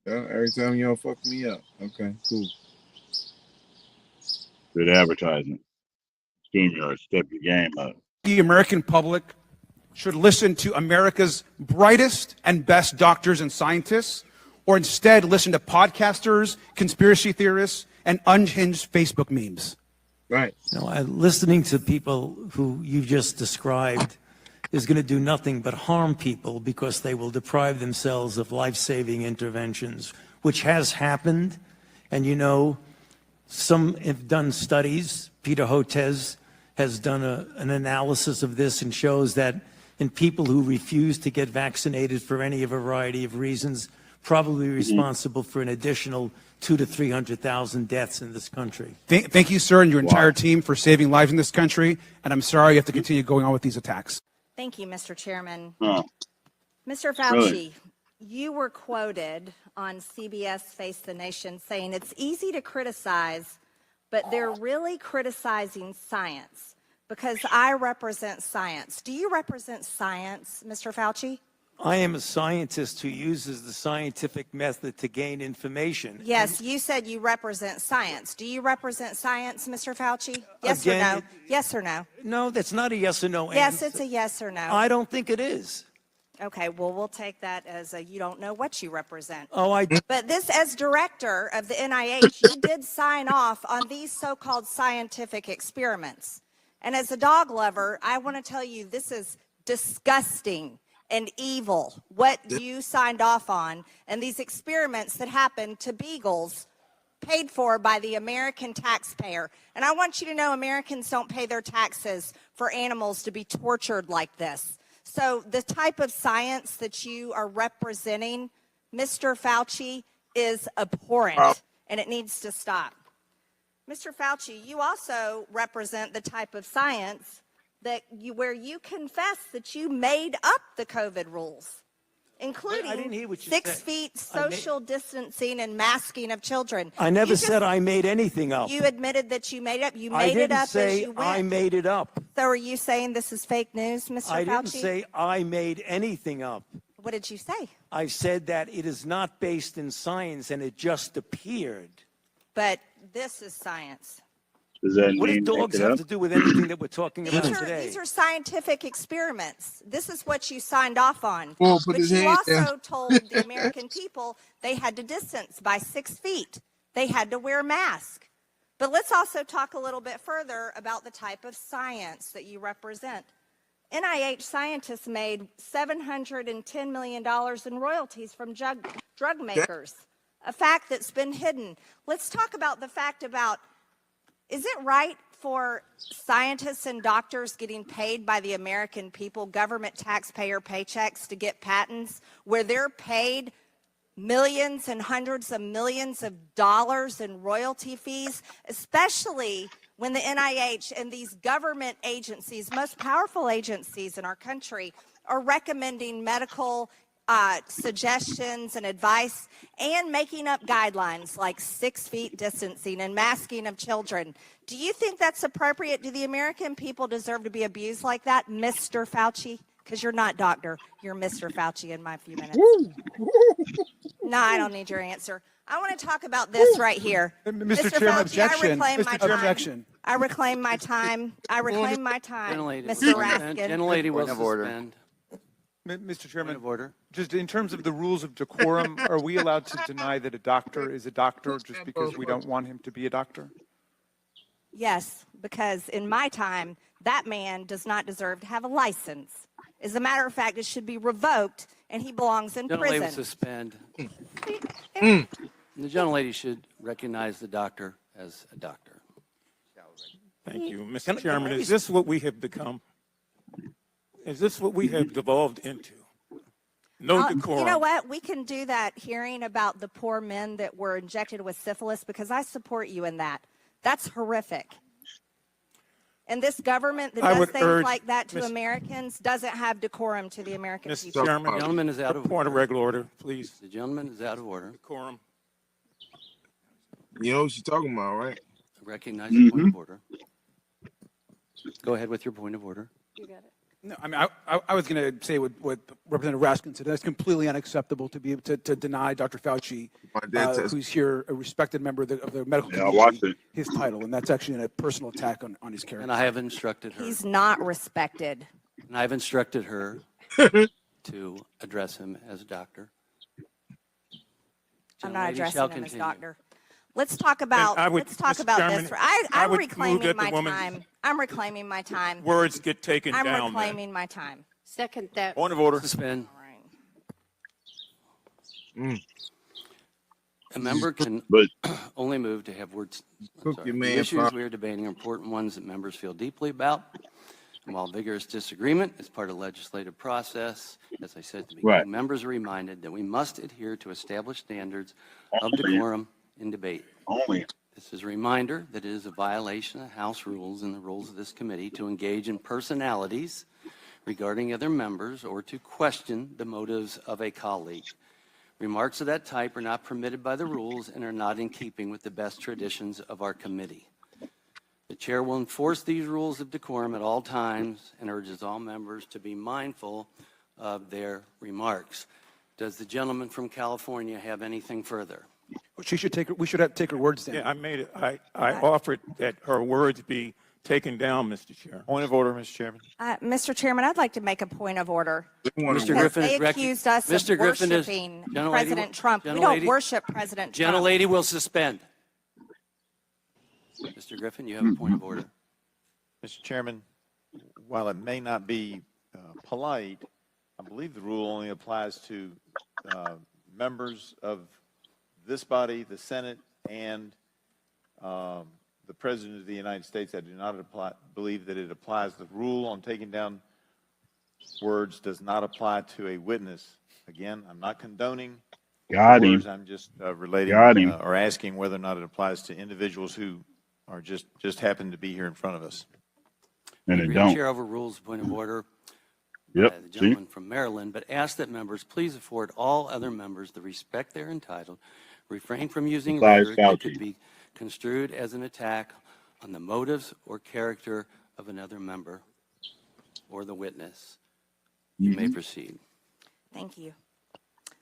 Yeah, every time y'all fuck me up. Okay, cool. Good advertising. StreamYard, step your game up. The American public should listen to America's brightest and best doctors and scientists, or instead listen to podcasters, conspiracy theorists, and unhinged Facebook memes. Right. No, listening to people who you've just described is going to do nothing but harm people because they will deprive themselves of life-saving interventions, which has happened. And you know, some have done studies. Peter Hotez has done an analysis of this and shows that in people who refuse to get vaccinated for any variety of reasons, probably responsible for an additional 200,000 to 300,000 deaths in this country. Thank you, sir, and your entire team for saving lives in this country. And I'm sorry you have to continue going on with these attacks. Thank you, Mr. Chairman. Really? Mr. Fauci, you were quoted on CBS Face the Nation saying it's easy to criticize, but they're really criticizing science because I represent science. Do you represent science, Mr. Fauci? I am a scientist who uses the scientific method to gain information. Yes, you said you represent science. Do you represent science, Mr. Fauci? Yes or Again, no? Yes or no? No, that's not a yes or no Yes, answer. it's a yes or no. I don't think it is. Okay, well, we'll take that as a you don't know what you represent. Oh, I do. But this, as director of the NIH, you did sign off on these so-called scientific experiments. And as a dog lover, I want to tell you this is disgusting and evil, what you signed off on, and these experiments that happened to beagles paid for by the American taxpayer. And I want you to know Americans don't pay their taxes for animals to be tortured like this. So the type of science that you are representing, Mr. Fauci, is abhorrent, and it needs to stop. Mr. Fauci, you also represent the type of science that where you confess that you made up the COVID rules, including 6 feet social distancing and masking of children. I never said I made anything up. You admitted that you made it up. You made it up as you went. I made it up. So are you saying this is fake news, Mr. Fauci? I didn't say I made anything up. What did you say? I said that it is not based in science and it just appeared. But this is science. Does that What do mean dogs have to do with anything that we're talking about today? These are scientific experiments. This is what you signed off on. Well, but you also told the American people they had to distance by 6 feet. They had to wear masks. But let's also talk a little bit further about the type of science that you represent. NIH scientists made $710 million in royalties from drug makers, a fact that's been hidden. Let's talk about the fact about, is it right for scientists and doctors getting paid by the American people, government taxpayer paychecks, to get patents where they're paid millions and hundreds of millions of dollars in royalty fees, especially when the NIH and these government agencies, most powerful agencies in our country, are recommending medical suggestions and advice and making up guidelines like 6 feet distancing and masking of children. Do you think that's appropriate? Do the American people deserve to be abused like that, Mr. Fauci? Because you're not doctor. You're Mr. Fauci in my few minutes. No, I don't need your answer. I want to talk about this right here. Mr. Chairman, Fauci, objection. I reclaim my Mr. Chairman, time. objection. I reclaim my time. I reclaim my time, Gentlelady, Mr. Raskin. Gentlelady will suspend. Mr. Chairman, Point of order. just in terms of the rules of decorum, are we allowed to deny that a doctor is a doctor just because we don't want him to be a doctor? Yes, because in my time, that man does not deserve to have a license. As a matter of fact, it should be revoked, and he belongs in Gentlelady will prison. suspend. The gentlelady should recognize the doctor as a doctor. Thank you. Mr. Chairman, is this what we have become? Is this what we have devolved into? No decorum. You know what? We can do that hearing about the poor men that were injected with syphilis because I support you in that. That's horrific. And this government that does things like that to Americans doesn't have decorum to the American people. Mr. Chairman, The gentleman is out of point of order. regular order, please. The gentleman is out of order. Decorum. You know what she's talking about, right? Recognize your point of order. Go ahead with your point of order. You got it. No, I mean, I was going to say what Representative Raskin said. That's completely unacceptable to be able to deny Dr. Fauci, who's here, a respected member of the medical community, his title, and that's actually a personal attack on his character. And I have instructed her. He's not respected. And I've instructed her to address him as a doctor. I'm not Gentlelady addressing shall him as continue. doctor. Let's talk about this. Chairman, I'm would reclaiming move that the my woman- time. I'm reclaiming my time. Words get taken I'm down. reclaiming my time. Second that. Point of order. Suspend. A member can only move to have words. The issues we are debating are important ones that members feel deeply about. And while vigorous disagreement is part of the legislative process, as I said at the beginning, members are reminded that we must adhere to established standards of decorum in debate. This is a reminder that it is a violation of House rules and the rules of this committee to engage in personalities regarding other members or to question the motives of a colleague. Remarks of that type are not permitted by the rules and are not in keeping with the best traditions of our committee. The chair will enforce these rules of decorum at all times and urges all members to be mindful of their remarks. Does the gentleman from California have anything further? We should take her words down. Yeah, I made it. I offered that her words be taken down, Mr. Chair. Point of order, Mr. Chairman. Mr. Chairman, I'd like to make a point of order. Mr. Griffin They is accused us Mr. of Griffin is worshiping Gentlelady, President Trump. We Gentlelady, don't worship President Trump. Gentlelady will suspend. Mr. Griffin, you have a point of order. Mr. Chairman, while it may not be polite, I believe the rule only applies to members of this body, the Senate, and the President of the United States. I do not believe that it applies. The rule on taking down words does not apply to a witness. Again, I'm not condoning words. I'm just relating or asking whether or not it applies to individuals who are just happen to be here in front of us. And it The don't. chair overrules the point of order. Yep. The gentleman from Maryland, but ask that members please afford all other members the respect they're entitled. Refrain from using rhetoric that could be construed as an attack on the motives or character of another member or the witness. You may proceed. Thank you.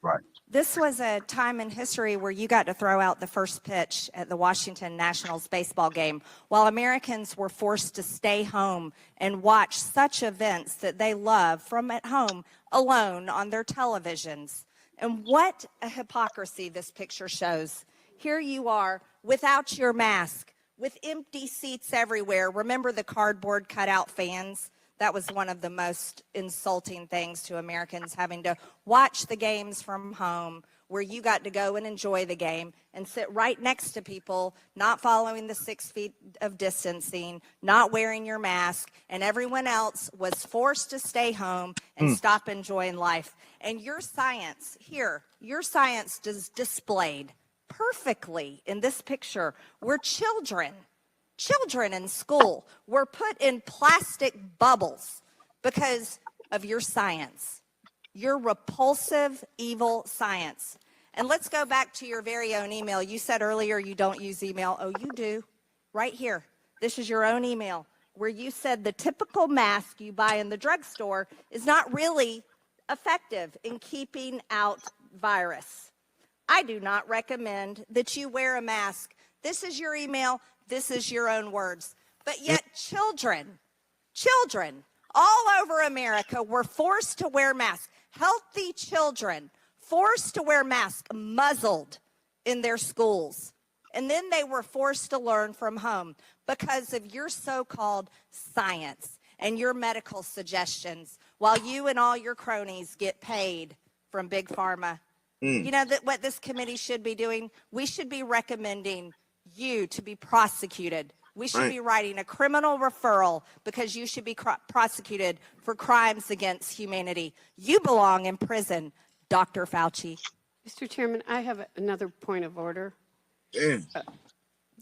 Right. This was a time in history where you got to throw out the first pitch at the Washington Nationals baseball game while Americans were forced to stay home and watch such events that they love from at home alone on their televisions. And what a hypocrisy this picture shows. Here you are without your mask, with empty seats everywhere. Remember the cardboard cutout fans? That was one of the most insulting things to Americans, having to watch the games from home where you got to go and enjoy the game and sit right next to people not following the 6 feet of distancing, not wearing your mask, and everyone else was forced to stay home and stop enjoying life. And your science here, your science is displayed perfectly in this picture where children in school were put in plastic bubbles because of your science. your repulsive, evil science. And let's go back to your very own email. You said earlier you don't use email. Oh, you do. Right here. This is your own email where you said the typical mask you buy in the drugstore is not really effective in keeping out virus. I do not recommend that you wear a mask. This is your email. This is your own words. But yet children all over America were forced to wear masks. Healthy children forced to wear masks, muzzled in their schools. And then they were forced to learn from home because of your so-called science and your medical suggestions, while you and all your cronies get paid from Big Pharma. You know what this committee should be doing? We should be recommending you to be prosecuted. We should be writing a criminal referral because you should be prosecuted for crimes against humanity. You belong in prison, Dr. Fauci. Mr. Chairman, I have another point of order. I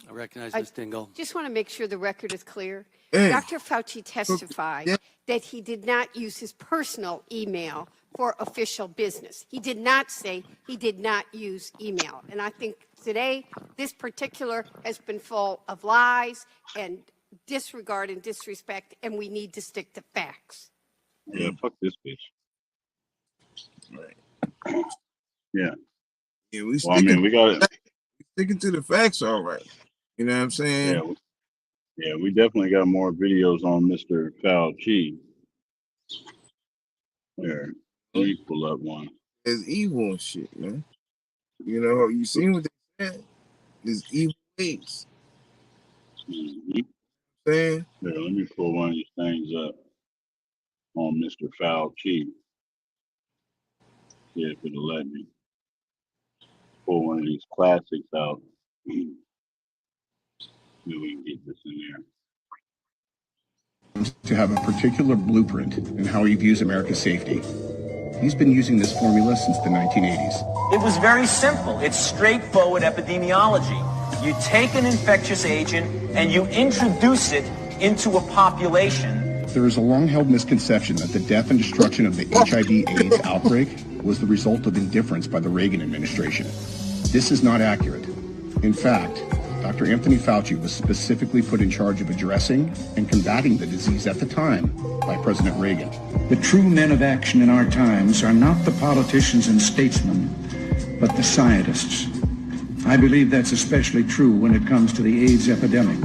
recognize Ms. Dingell. Just want to make sure the record is clear. Hey. Dr. Fauci testified that he did not use his personal email for official business. He did not say he did not use email. And I think today, this particular has been full of lies and disregard and disrespect, and we need to stick to facts. Yeah, fuck this bitch. Right. Yeah. Yeah, we well, I mean, we got it. Sticking to the facts, all right. You know what I'm saying? Yeah, we definitely got more videos on Mr. Fauci. Here, let me pull up one. It's evil and shit, man. You know, you seen what they said? There's evil ways. Saying? Yeah, let me pull one of these things up on Mr. Fauci. See if it'll let me pull one of these classics out. Maybe we can get this in there. To have a particular blueprint in how he views America's safety. He's been using this formula since the 1980s. It was very simple. It's straightforward epidemiology. You take an infectious agent and you introduce it into a population. There is a long-held misconception that the death and destruction of the HIV/AIDS outbreak was the result of indifference by the Reagan administration. This is not accurate. In fact, Dr. Anthony Fauci was specifically put in charge of addressing and combating the disease at the time by President Reagan. The true men of action in our times are not the politicians and statesmen, but the scientists. I believe that's especially true when it comes to the AIDS epidemic.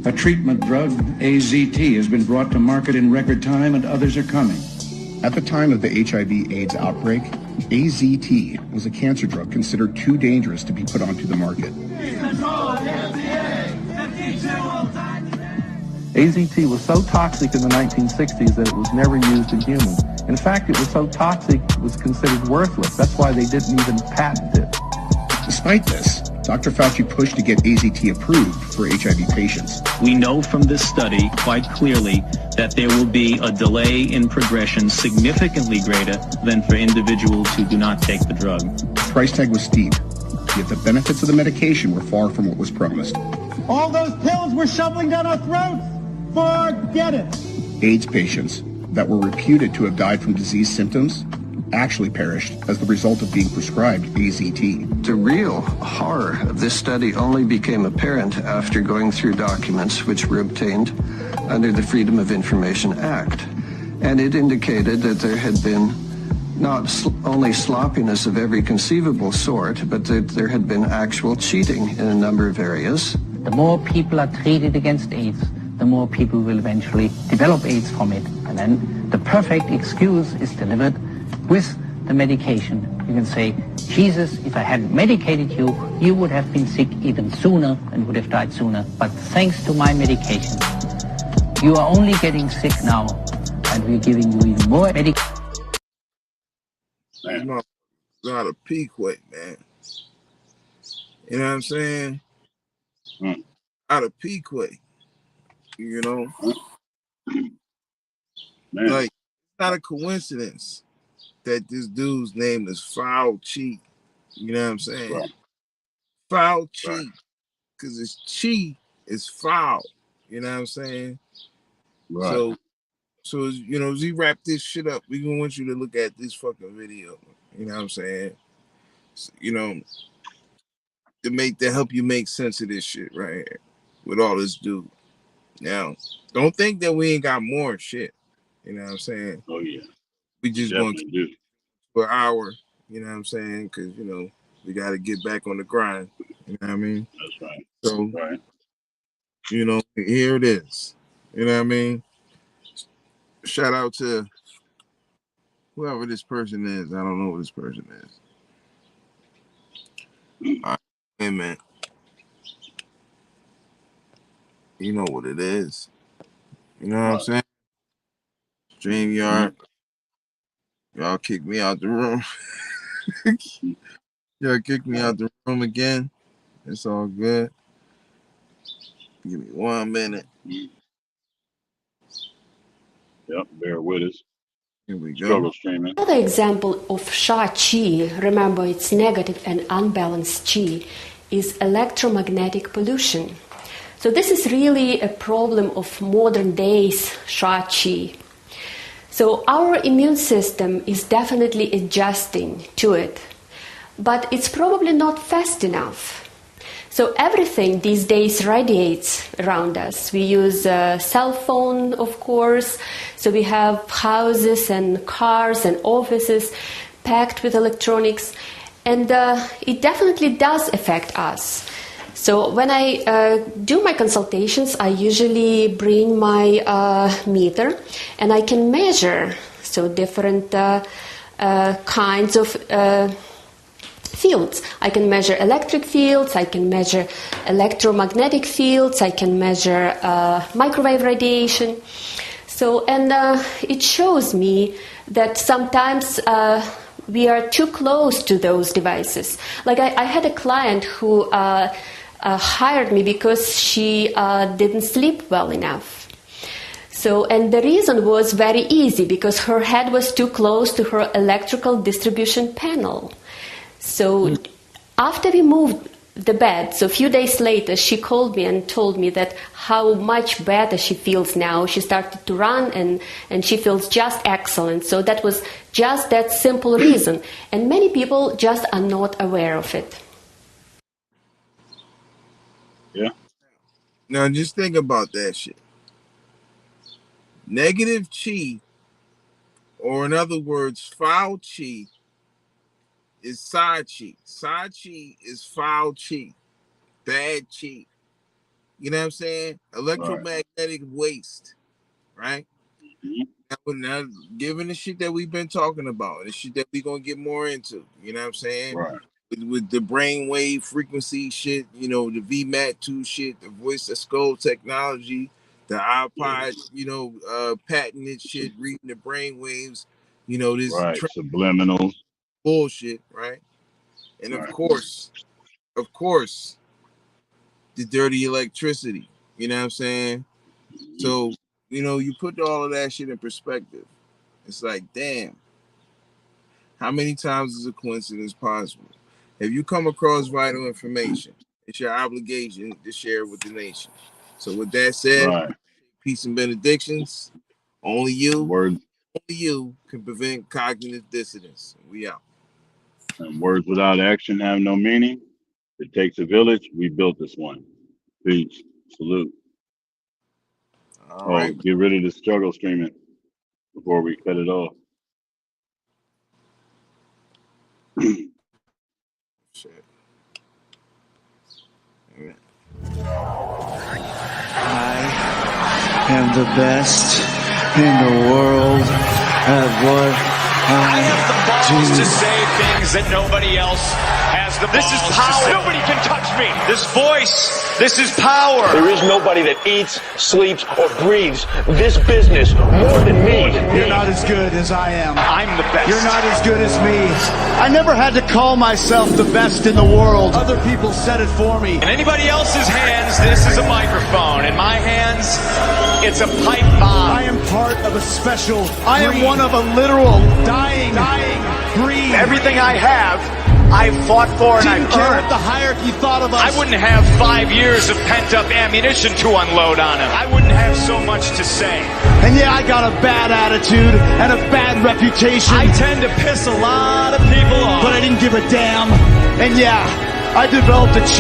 A treatment drug, AZT, has been brought to market in record time, and others are coming. At the time of the HIV/AIDS outbreak, AZT was a cancer drug considered too dangerous to be put onto the market. AZT was so toxic in the 1960s that it was never used in humans. In fact, it was so toxic it was considered worthless. That's why they didn't even patent it. Despite this, Dr. Fauci pushed to get AZT approved for HIV patients. We know from this study quite clearly that there will be a delay in progression significantly greater than for individuals who do not take the drug. The price tag was steep, yet the benefits of the medication were far from what was promised. All those pills we're shoveling down our throats? Forget it. AIDS patients that were reputed to have died from disease symptoms actually perished as the result of being prescribed AZT. The real horror of this study only became apparent after going through documents which were obtained under the Freedom of Information Act. And it indicated that there had been not only sloppiness of every conceivable sort, but that there had been actual cheating in a number of areas. The more people are treated against AIDS, the more people will eventually develop AIDS from it. And then the perfect excuse is delivered with the medication. You can say, Jesus, if I hadn't medicated you, you would have been sick even sooner and would have died sooner. But thanks to my medication, you are only getting sick now, and we're giving you even more medication. Not a peak weight, man. You know what I'm saying? Out of peak weight. You know? Man. Like, it's not a coincidence that this dude's name is Fauci. You know what I'm saying? Right. Fauci. Because it's chi is foul. You know what I'm saying? Right. So So, as we wrap this shit up, we gonna want you to look at this fucking video. You know what I'm saying? So, to help you make sense of this shit right here with all this dude. Now, don't think that we ain't got more shit. You know what I'm saying? Oh yeah. We just going to do for an hour. You know what I'm saying? Because we got to get back on the grind. You know what I mean? That's right. So, right. Here it is. You know what I mean? Shout out to whoever this person is. I don't know who this person is. All right, hey man. You know what it is. You know what I'm saying? StreamYard. Y'all kicked me out the room. Y'all kicked me out the room again. It's all good. Give me 1 minute. Yep, bear with us. Here we go. Struggle streaming. Another example of Sah Chi, remember it's negative and unbalanced Chi, is electromagnetic pollution. So this is really a problem of modern days Sah Chi. So our immune system is definitely adjusting to it, but it's probably not fast enough. So everything these days radiates around us. We use a cell phone, of course. So we have houses and cars and offices packed with electronics. And it definitely does affect us. So when I do my consultations, I usually bring my meter and I can measure different kinds of fields. I can measure electric fields, I can measure electromagnetic fields, I can measure microwave radiation. So, and it shows me that sometimes we are too close to those devices. Like I had a client who hired me because she didn't sleep well enough. So, and the reason was very easy, because her head was too close to her electrical distribution panel. So after we moved the bed, so a few days later, she called me and told me that how much better she feels now. She started to run and she feels just excellent. So that was just that simple reason. And many people just are not aware of it. Yeah. Now just think about that shit. Negative Chi, or in other words, Fauci, is Sah Chi. Sah Chi is foul Chi, bad Chi. You know what I'm saying? Electromagnetic waste, right? Now, given the shit that we've been talking about, the shit that we're going to get more into, you know what I'm saying? Right. With the brainwave frequency shit, the VMAT2 shit, the voice to skull technology, the iPod, patented shit, reading the brainwaves, this subliminal bullshit, right? And of course, the dirty electricity. You know what I'm saying? So, you put all of that shit in perspective. It's like, damn, how many times is a coincidence possible? If you come across vital information, it's your obligation to share it with the nation. So with that said, peace and benedictions. Only you can prevent cognitive dissonance. We out. And words without action have no meaning. It takes a village. We built this one. Peace. Salute. All right. Get rid of the struggle streaming before we cut it off. Shit. I am the best in the world at what I have the balls to say things that nobody else has the balls. This is power. Nobody can touch me. This voice. This is power. There is nobody that eats, sleeps, or breathes this business more than me. You're not as good as I am. I'm the best. You're not as good as me. I never had to call myself the best in the world. Other people said it for me. In anybody else's hands, this is a microphone. In my hands, it's a pipe bomb. I am part of a special breed. I am one of a literal dying breed. Everything I have I've fought for and I've earned. The hierarchy thought of us. I wouldn't have 5 years of pent-up ammunition to unload on him. I wouldn't have so much to say. And yeah, I got a bad attitude and a bad reputation. I tend to piss a lot of people off. But I didn't give a damn. And yeah, I developed a chip.